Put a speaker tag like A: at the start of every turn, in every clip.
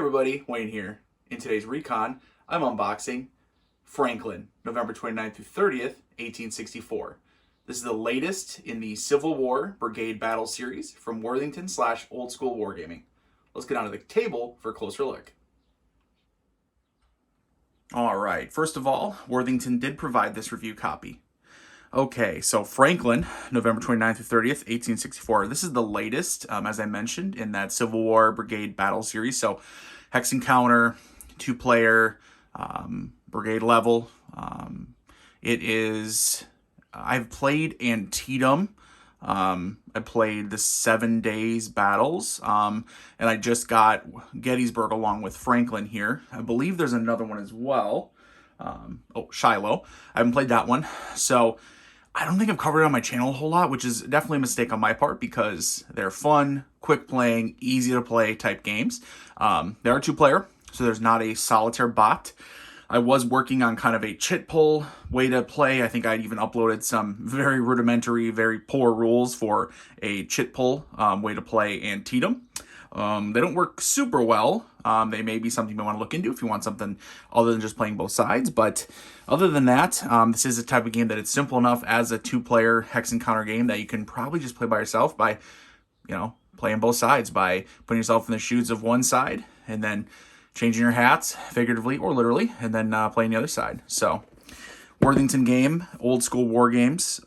A: everybody, Wayne here. In today's Recon, I'm unboxing Franklin, November 29th through 30th, 1864. This is the latest in the Civil War Brigade battle series from Worthington / Old School Wargaming. Let's get onto the table for a closer look. Alright, first of all, Worthington did provide this review copy. Okay, so Franklin, November 29th through 30th, 1864. This is the latest, as I mentioned, in that Civil War Brigade battle series. So, hex encounter, two-player, brigade level. I've played Antietam. I played the 7 days battles, and I just got Gettysburg along with Franklin here. I believe there's another one as well. Shiloh. I haven't played that one. So, I don't think I've covered it on my channel a whole lot, which is definitely a mistake on my part because they're fun, quick playing, easy to play type games. They are two-player, so there's not a solitaire bot. I was working on kind of a chit pull way to play. I think I'd even uploaded some very rudimentary, very poor rules for a chit pull way to play Antietam. They don't work super well. They may be something you want to look into if you want something other than just playing both sides. But other than that, this is a type of game that it's simple enough as a two-player hex encounter game that you can probably just play by yourself by, playing both sides, by putting yourself in the shoes of one side and then changing your hats, figuratively or literally, and then playing the other side. So, Worthington game, Old School Wargames,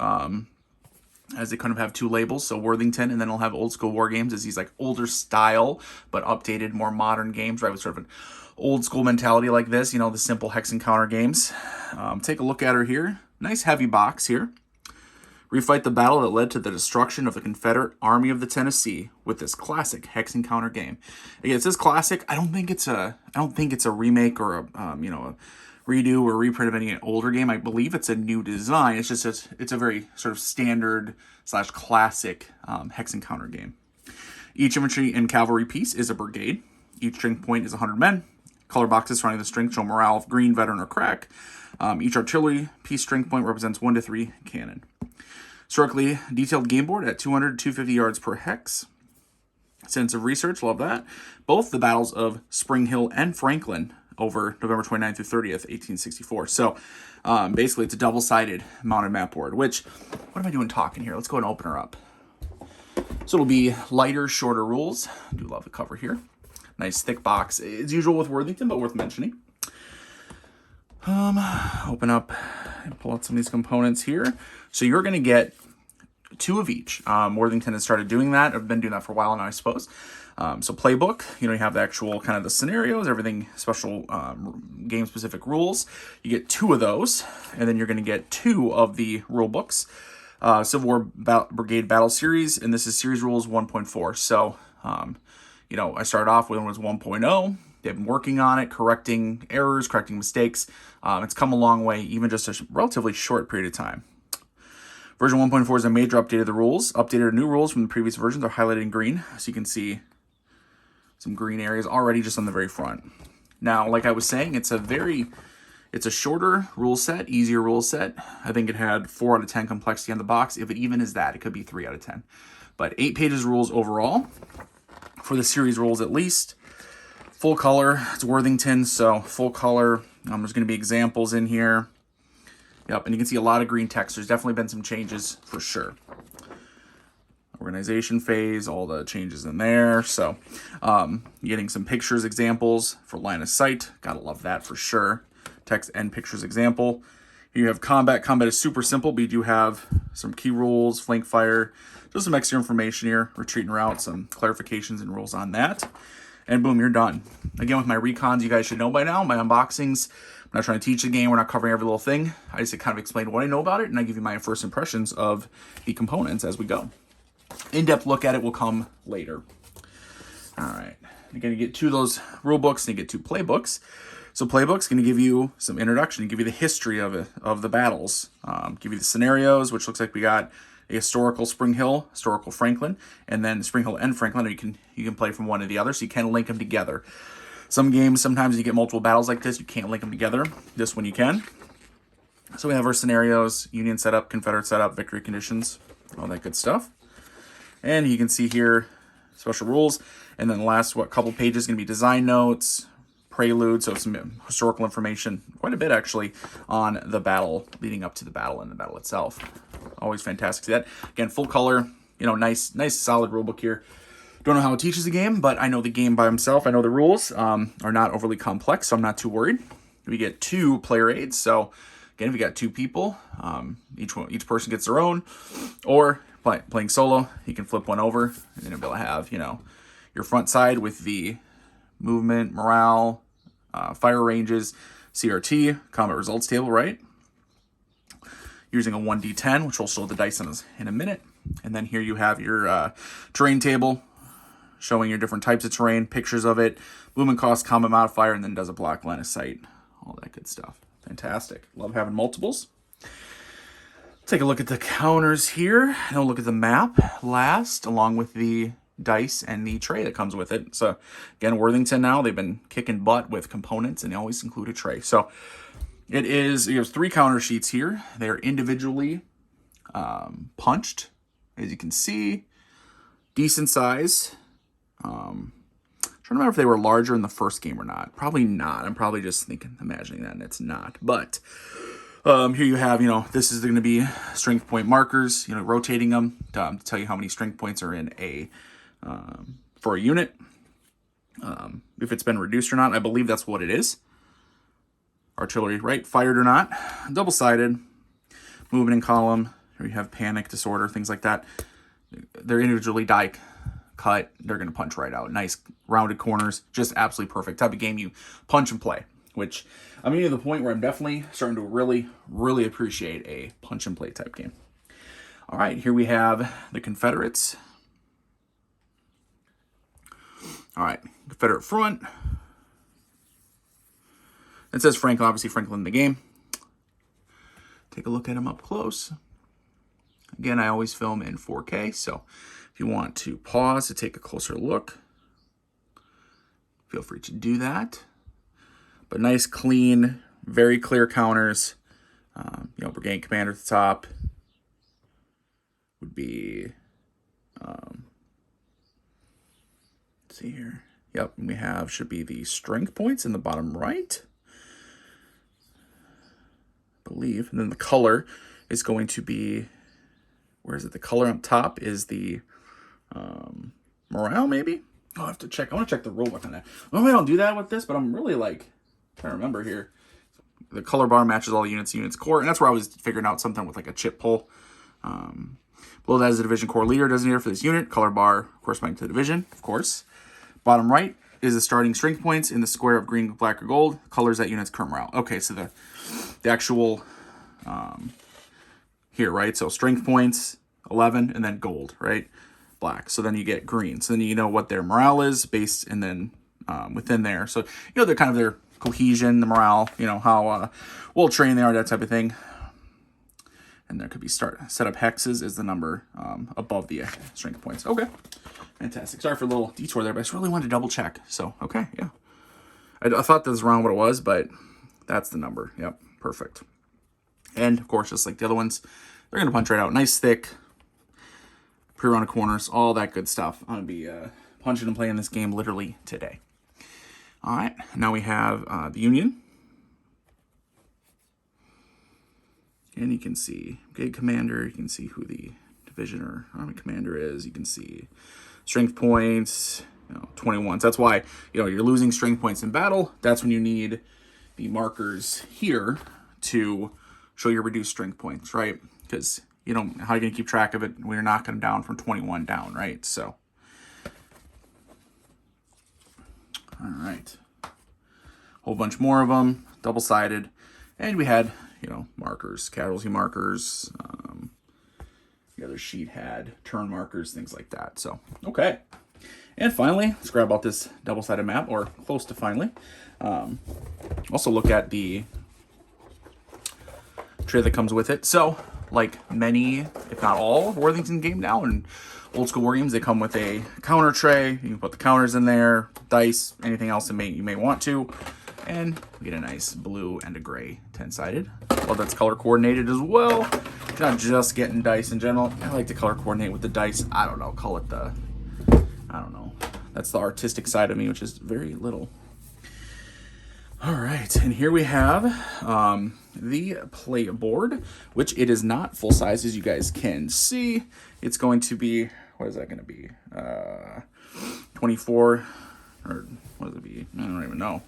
A: as they kind of have two labels, so Worthington, and then I'll have Old School Wargames as these like older style, but updated, more modern games, right, with sort of an old school mentality like this, the simple hex encounter games. Take a look at her here. Nice heavy box here. Refight the battle that led to the destruction of the Confederate Army of the Tennessee with this classic hex encounter game. Again, it says classic. I don't think it's a remake or a redo or reprint of any older game. I believe it's a new design. It's just it's a very sort of standard / classic hex encounter game. Each infantry and cavalry piece is a brigade. Each strength point is 100 men. Color boxes surrounding the strength show morale of green, veteran, or crack. Each artillery piece strength point represents 1 to 3 cannon. Historically detailed game board at 200 to 250 yards per hex. Sense of research, love that. Both the battles of Spring Hill and Franklin over November 29th through 30th, 1864. So basically it's a double-sided mounted map board, which, what am I doing talking here? Let's go and open her up. So it'll be lighter, shorter rules. I do love the cover here. Nice thick box. It's usual with Worthington, but worth mentioning. Open up and pull out some of these components here. So you're going to get 2 of each. Worthington has started doing that. I've been doing that for a while now, I suppose. So playbook, you have the actual kind of the scenarios, everything special game-specific rules. You get 2 of those, and then you're going to get 2 of the rule books. Civil War Brigade Battle Series, and this is Series Rules 1.4. So, I started off with one was 1.0. They've been working on it, correcting errors, correcting mistakes. It's come a long way, even just a relatively short period of time. Version 1.4 is a major update of the rules. Updated new rules from the previous versions are highlighted in green, so you can see some green areas already just on the very front. Now, like I was saying, it's a shorter rule set, easier rule set. I think it had 4 out of 10 complexity on the box. If it even is that, it could be 3 out of 10. But 8 pages rules overall, for the series rules at least. Full color, it's Worthington, so full color. There's going to be examples in here. Yep, and you can see a lot of green text. There's definitely been some changes for sure. Organization phase, all the changes in there. So, getting some pictures examples for line of sight. Gotta love that for sure. Text and pictures example. Here you have combat. Combat is super simple, but you do have some key rules, flank fire, just some extra information here. Retreat and route, some clarifications and rules on that. And boom, you're done. Again, with my recons, you guys should know by now, my unboxings. I'm not trying to teach the game. We're not covering every little thing. I just kind of explain what I know about it, and I give you my first impressions of the components as we go. In-depth look at it will come later. All right. You're going to get 2 of those rule books, and you get 2 playbooks. So playbook's going to give you some introduction, give you the history of the battles, give you the scenarios, which looks like we got a historical Spring Hill, historical Franklin, and then Spring Hill and Franklin. You can play from one to the other, so you can link them together. Some games, sometimes you get multiple battles like this, you can't link them together. This one you can. So we have our scenarios, Union setup, Confederate setup, victory conditions, all that good stuff. And you can see here special rules. And then the last, couple pages is going to be design notes, prelude, so some historical information, quite a bit actually, on the battle, leading up to the battle and the battle itself. Always fantastic to see that. Again, full color, nice solid rule book here. Don't know how it teaches the game, but I know the game by himself. I know the rules are not overly complex, so I'm not too worried. We get 2 player aids, so again, if you got 2 people, each person gets their own, or playing solo, you can flip one over, and then you'll be able to have, your front side with the movement, morale, fire ranges, CRT, combat results table, right? Using a 1d10, which will show the dice in a minute. And then here you have your terrain table, showing your different types of terrain, pictures of it, movement cost, combat modifier, and then does a block line of sight. All that good stuff. Fantastic. Love having multiples. Take a look at the counters here, and we'll look at the map last, along with the dice and the tray that comes with it. So again, Worthington now, they've been kicking butt with components, and they always include a tray. So you have 3 counter sheets here. They're individually punched, as you can see. Decent size. Trying to remember if they were larger in the first game or not. Probably not. I'm probably just imagining that, and it's not. But here you have, this is going to be strength point markers, rotating them to tell you how many strength points are in for a unit. If it's been reduced or not, I believe that's what it is. Artillery, right? Fired or not. Double-sided. Movement in column. Here you have panic, disorder, things like that. They're individually die cut. They're going to punch right out. Nice rounded corners. Just absolutely perfect type of game you punch and play. Which I'm getting to the point where I'm definitely starting to really, really appreciate a punch and play type game. All right, here we have the Confederates. All right, Confederate front. It says Franklin, obviously Franklin in the game. Take a look at him up close. Again, I always film in 4K, so if you want to pause to take a closer look, feel free to do that. But nice, clean, very clear counters. Brigade commander at the top would be, let's see here. Yep, should be the strength points in the bottom right, I believe. And then the color is going to be, where is it? The color on top is the morale, maybe? I'll have to check. I want to check the rule book on that. Normally I don't do that with this, but I'm really trying to remember here. The color bar matches all the units core, and that's where I was figuring out something with a chip pull. Below that is the division core leader designator for this unit. Color bar corresponding to the division, of course. Bottom right is the starting strength points in the square of green, black, or gold. Colors that unit's current morale. Okay, so the actual here, right? So strength points, 11, and then gold, right? Black. So then you get green. So then you know what their morale is based, and then within there. So they're kind of their cohesion, the morale, how well trained they are, that type of thing. And there could be set up hexes is the number above the strength points. Okay, fantastic. Sorry for a little detour there, but I just really wanted to double check. So, okay, yeah. I thought this was wrong what it was, but that's the number. Yep, perfect. And, of course, just like the other ones, they're going to punch right out. Nice, thick, pre-rounded corners, all that good stuff. I'm going to be punching and playing this game literally today. All right, now we have the Union. And you can see Brigade Commander. You can see who the division or army commander is. You can see strength points, 21. So that's why, you're losing strength points in battle. That's when you need the markers here to show your reduced strength points, right? Because, how are you going to keep track of it when you're knocking them down from 21 down, right? So, all right. Whole bunch more of them, double-sided. And we had, markers, casualty markers. The other sheet had turn markers, things like that. So, okay. And finally, let's grab out this double-sided map, or close to finally. Also look at the tray that comes with it. So, like many, if not all, Worthington game now, and Old School Wargames, they come with a counter tray. You can put the counters in there, dice, anything else that you may want to. And we get a nice blue and a gray 10-sided. Well, that's color coordinated as well. Not just getting dice in general. I like to color coordinate with the dice. I don't know, call it the, That's the artistic side of me, which is very little. All right, and here we have the play board, which it is not full size, as you guys can see. It's going to be, what is that going to be? 24, or what does it be? I don't even know.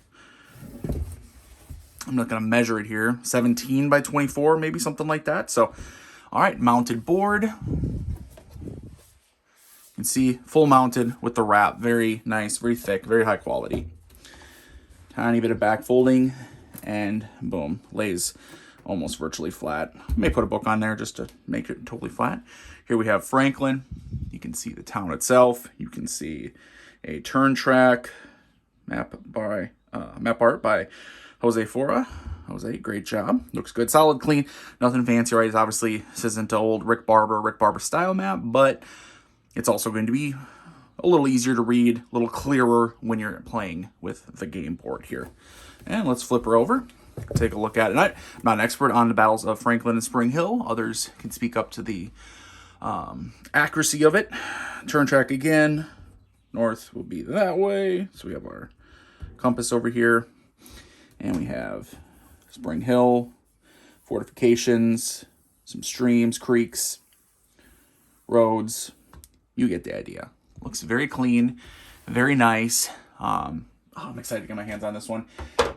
A: I'm not going to measure it here. 17 by 24, maybe something like that. So, all right, mounted board. You can see full mounted with the wrap. Very nice, very thick, very high quality. Tiny bit of back folding, and boom, lays almost virtually flat. May put a book on there just to make it totally flat. Here we have Franklin. You can see the town itself. You can see a turn track, map art by Jose Fora. Jose, great job. Looks good, solid, clean, nothing fancy, right? Obviously, this isn't an old Rick Barber style map, but it's also going to be a little easier to read, a little clearer when you're playing with the game board here. And let's flip her over, take a look at it. I'm not an expert on the battles of Franklin and Spring Hill. Others can speak up to the accuracy of it. Turn track again. North will be that way. So we have our compass over here. And we have Spring Hill, fortifications, some streams, creeks, roads. You get the idea. Looks very clean, very nice. I'm excited to get my hands on this one.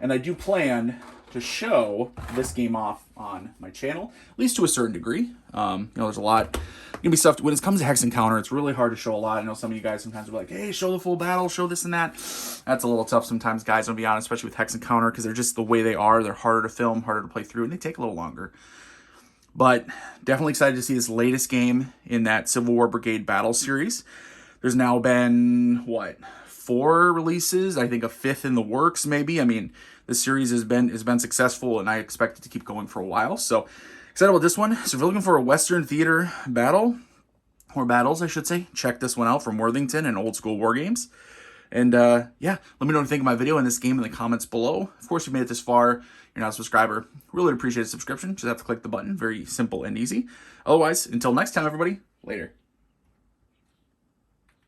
A: And I do plan to show this game off on my channel, at least to a certain degree. There's a lot gonna be stuff when it comes to Hex Encounter. It's really hard to show a lot. I know some of you guys sometimes are like, hey, show the full battle, show this and that. That's a little tough sometimes, guys, I'll be honest, especially with Hex Encounter, because they're just the way they are. They're harder to film, harder to play through, and they take a little longer. But definitely excited to see this latest game in that Civil War Brigade battle series. There's now been, 4 releases? I think a 5th in the works, maybe. I mean, this series has been successful, and I expect it to keep going for a while. So, excited about this one. So, if you're looking for a Western theater battle, or battles, I should say, check this one out from Worthington and Old School Wargames. And, yeah, let me know what you think of my video and this game in the comments below. Of course, if you made it this far, you're not a subscriber. Really appreciate a subscription. Just have to click the button. Very simple and easy. Otherwise, until next time, everybody, later.